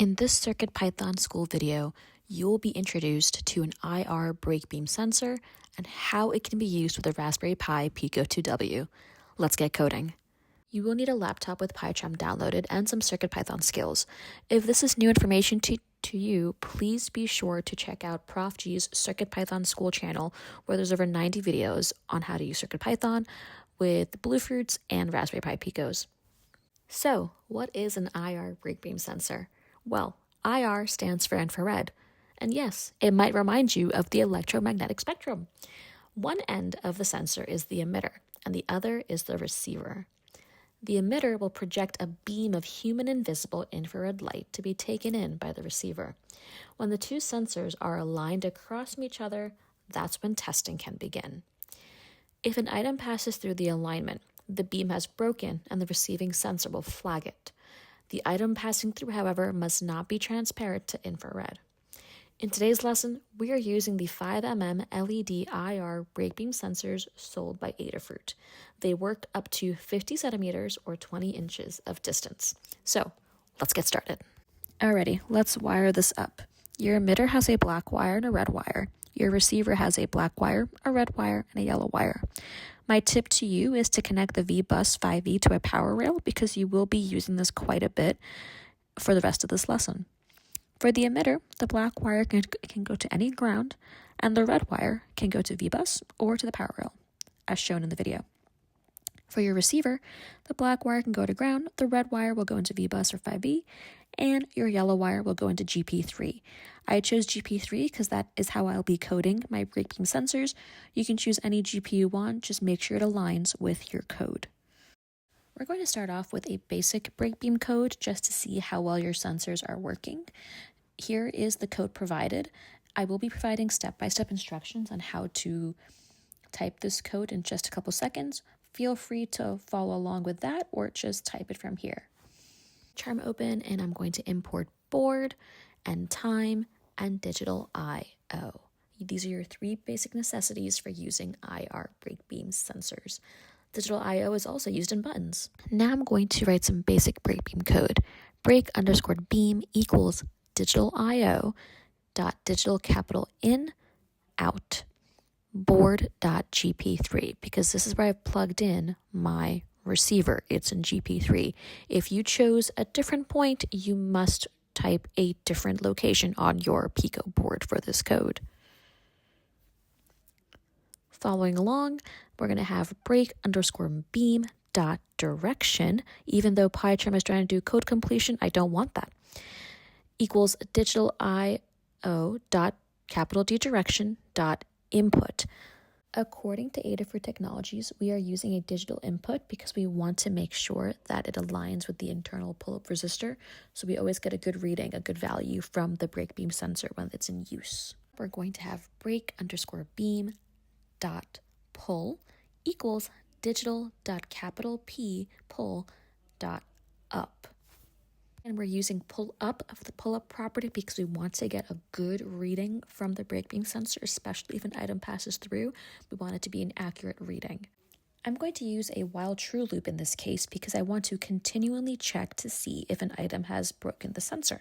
In this CircuitPython school video, you will be introduced to an IR break beam sensor and how it can be used with a Raspberry Pi Pico 2W. Let's get coding. You will need a laptop with PyCharm downloaded and some CircuitPython skills. If this is new information to you, please be sure to check out Prof G's CircuitPython school channel, where there's over 90 videos on how to use CircuitPython with Bluefruits and Raspberry Pi Picos. So, what is an IR break beam sensor? Well, IR stands for infrared. And yes, it might remind you of the electromagnetic spectrum. One end of the sensor is the emitter, and the other is the receiver. The emitter will project a beam of human invisible infrared light to be taken in by the receiver. When the two sensors are aligned across from each other, that's when testing can begin. If an item passes through the alignment, the beam has broken and the receiving sensor will flag it. The item passing through, however, must not be transparent to infrared. In today's lesson, we are using the 5mm LED IR break beam sensors sold by Adafruit. They work up to 50 centimeters or 20 inches of distance. So, let's get started. Alrighty, let's wire this up. Your emitter has a black wire and a red wire. Your receiver has a black wire, a red wire, and a yellow wire. My tip to you is to connect the VBus 5E to a power rail because you will be using this quite a bit for the rest of this lesson. For the emitter, the black wire can go to any ground, and the red wire can go to VBus or to the power rail, as shown in the video. For your receiver, the black wire can go to ground, the red wire will go into VBus or 5E, and your yellow wire will go into GP3. I chose GP3 because that is how I'll be coding my break beam sensors. You can choose any GP you want, just make sure it aligns with your code. We're going to start off with a basic break beam code just to see how well your sensors are working. Here is the code provided. I will be providing step-by-step instructions on how to type this code in just a couple seconds. Feel free to follow along with that or just type it from here. Charm open, and I'm going to import board and time and digital I/O. These are your three basic necessities for using IR break beam sensors. Digital I/O is also used in buttons. Now I'm going to write some basic break beam code. Break_beam equals digital I/O dot digital capital in out board.gp3, because this is where I've plugged in my receiver. It's in GP3. If you chose a different point, you must type a different location on your Pico board for this code. Following along, we're going to have break_beam dot direction. Even though PyCharm is trying to do code completion, I don't want that. Equals digital I/O dot capital D direction dot input. According to Adafruit Technologies, we are using a digital input because we want to make sure that it aligns with the internal pull-up resistor, so we always get a good reading, a good value from the break beam sensor when it's in use. We're going to have break_beam dot pull equals digital dot capital P pull dot up. And we're using pull up of the pull up property because we want to get a good reading from the break beam sensor, especially if an item passes through. We want it to be an accurate reading. I'm going to use a while true loop in this case because I want to continually check to see if an item has broken the sensor.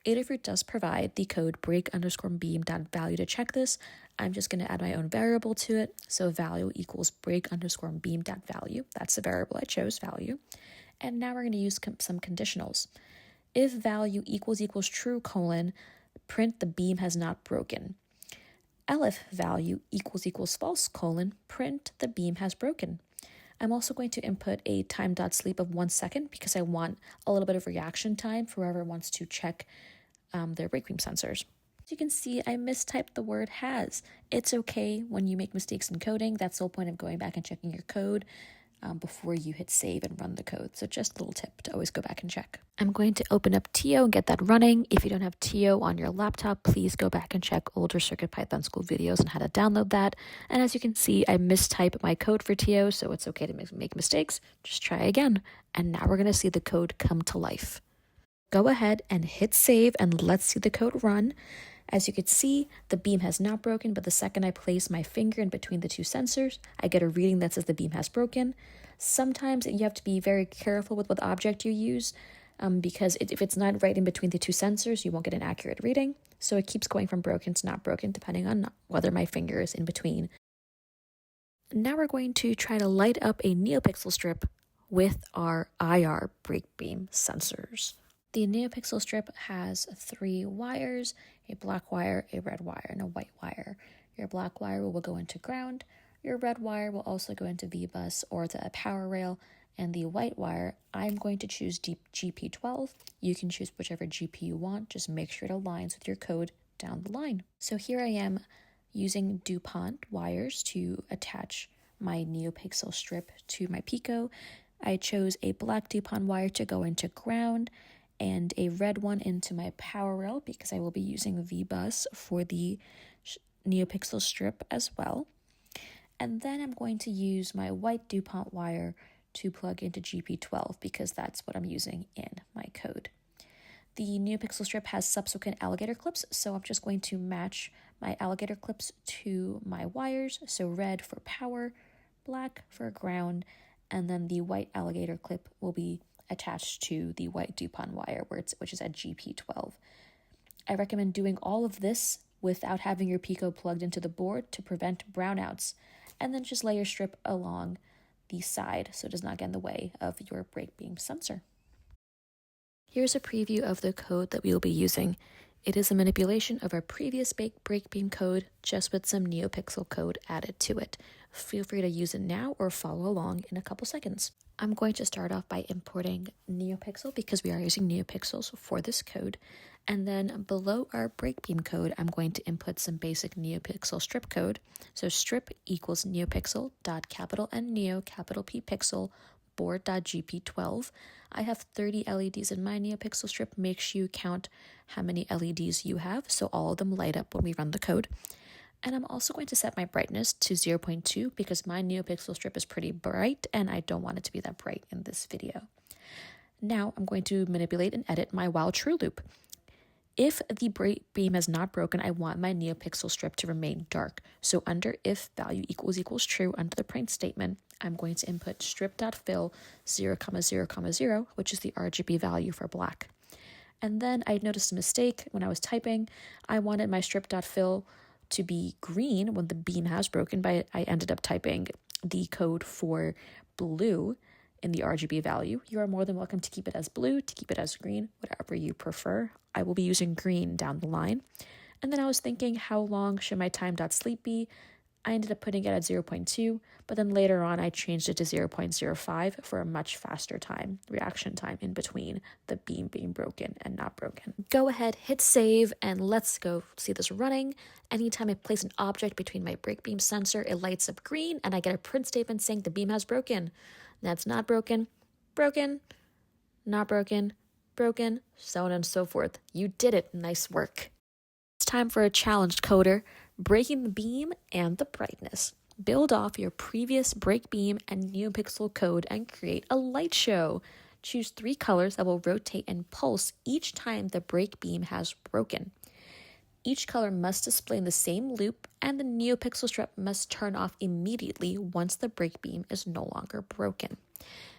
Adafruit does provide the code break_beam.value to check this. I'm just going to add my own variable to it. So value equals break_beam.value. That's the variable I chose, value. And now we're going to use some conditionals. If value equals true, print the beam has not broken. Elif value equals false, print the beam has broken. I'm also going to input a time.sleep of 1 second because I want a little bit of reaction time for whoever wants to check their break beam sensors. As you can see, I mistyped the word has. It's okay when you make mistakes in coding. That's the whole point of going back and checking your code before you hit save and run the code. So just a little tip to always go back and check. I'm going to open up TO and get that running. If you don't have TO on your laptop, please go back and check older CircuitPython school videos on how to download that. And as you can see, I mistyped my code for TO, so it's okay to make mistakes. Just try again. And now we're going to see the code come to life. Go ahead and hit save and let's see the code run. As you can see, the beam has not broken, but the second I place my finger in between the two sensors, I get a reading that says the beam has broken. Sometimes you have to be very careful with what object you use. because if it's not right in between the two sensors, you won't get an accurate reading. So it keeps going from broken to not broken, depending on whether my finger is in between. Now we're going to try to light up a NeoPixel strip with our IR break beam sensors. The NeoPixel strip has 3 wires, a black wire, a red wire, and a white wire. Your black wire will go into ground. Your red wire will also go into VBus or the power rail. And the white wire, I'm going to choose GP12. You can choose whichever GP you want. Just make sure it aligns with your code down the line. So here I am using DuPont wires to attach my NeoPixel strip to my Pico. I chose a black DuPont wire to go into ground and a red one into my power rail because I will be using VBus for the NeoPixel strip as well. And then I'm going to use my white DuPont wire to plug into GP12 because that's what I'm using in my code. The NeoPixel strip has subsequent alligator clips, so I'm just going to match my alligator clips to my wires. So red for power, black for ground, and then the white alligator clip will be attached to the white DuPont wire, which is at GP12. I recommend doing all of this without having your Pico plugged into the board to prevent brownouts, and then just lay your strip along the side so it does not get in the way of your break beam sensor. Here's a preview of the code that we will be using. It is a manipulation of our previous break beam code, just with some NeoPixel code added to it. Feel free to use it now or follow along in a couple seconds. I'm going to start off by importing NeoPixel because we are using NeoPixels for this code. And then below our break beam code, I'm going to input some basic NeoPixel strip code. So strip equals NeoPixel dot capital N Neo capital P pixel board.gp12. I have 30 LEDs in my NeoPixel strip. Make sure you count how many LEDs you have so all of them light up when we run the code. And I'm also going to set my brightness to 0.2 because my NeoPixel strip is pretty bright and I don't want it to be that bright in this video. Now I'm going to manipulate and edit my while true loop. If the break beam is not broken, I want my NeoPixel strip to remain dark. So under if value equals true under the print statement, I'm going to input strip.fill 0,0,0, which is the RGB value for black. And then I noticed a mistake when I was typing. I wanted my strip.fill to be green when the beam has broken, but I ended up typing the code for blue in the RGB value. You are more than welcome to keep it as blue, to keep it as green, whatever you prefer. I will be using green down the line. And then I was thinking, how long should my time.sleep be? I ended up putting it at 0.2, but then later on I changed it to 0.05 for a much faster reaction time in between the beam being broken and not broken. Go ahead, hit save, and let's go see this running. Anytime I place an object between my break beam sensor, it lights up green and I get a print statement saying the beam has broken. That's not broken, broken, not broken, broken, so on and so forth. You did it, nice work. It's time for a challenge, coder. Breaking the beam and the brightness. Build off your previous break beam and NeoPixel code and create a light show. Choose 3 colors that will rotate and pulse each time the break beam has broken. Each color must display in the same loop and the NeoPixel strip must turn off immediately once the break beam is no longer broken.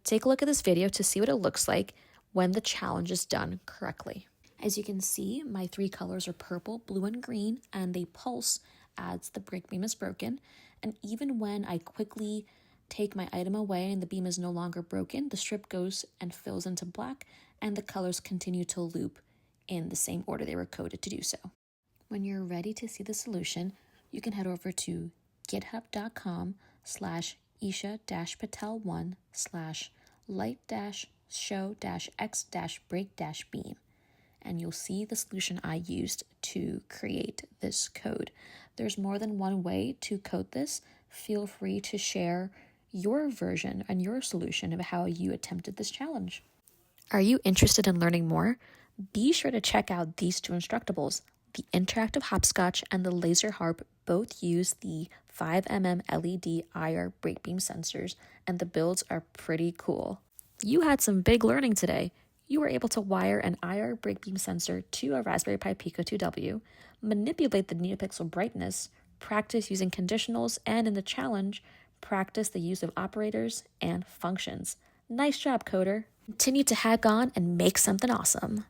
Take a look at this video to see what it looks like when the challenge is done correctly. As you can see, my 3 colors are purple, blue, and green, and they pulse as the break beam is broken. And even when I quickly take my item away and the beam is no longer broken, the strip goes and fills into black, and the colors continue to loop in the same order they were coded to do so. When you're ready to see the solution, you can head over to github.com/isha-patel1/light-show-x-break-beam. And you'll see the solution I used to create this code. There's more than one way to code this. Feel free to share your version and your solution of how you attempted this challenge. Are you interested in learning more? Be sure to check out these 2 Instructables. The interactive hopscotch and the laser harp both use the 5mm LED IR break beam sensors, and the builds are pretty cool. You had some big learning today. You were able to wire an IR break beam sensor to a Raspberry Pi Pico 2W, manipulate the NeoPixel brightness, practice using conditionals, and in the challenge, practice the use of operators and functions. Nice job, coder! Continue to hack on and make something awesome.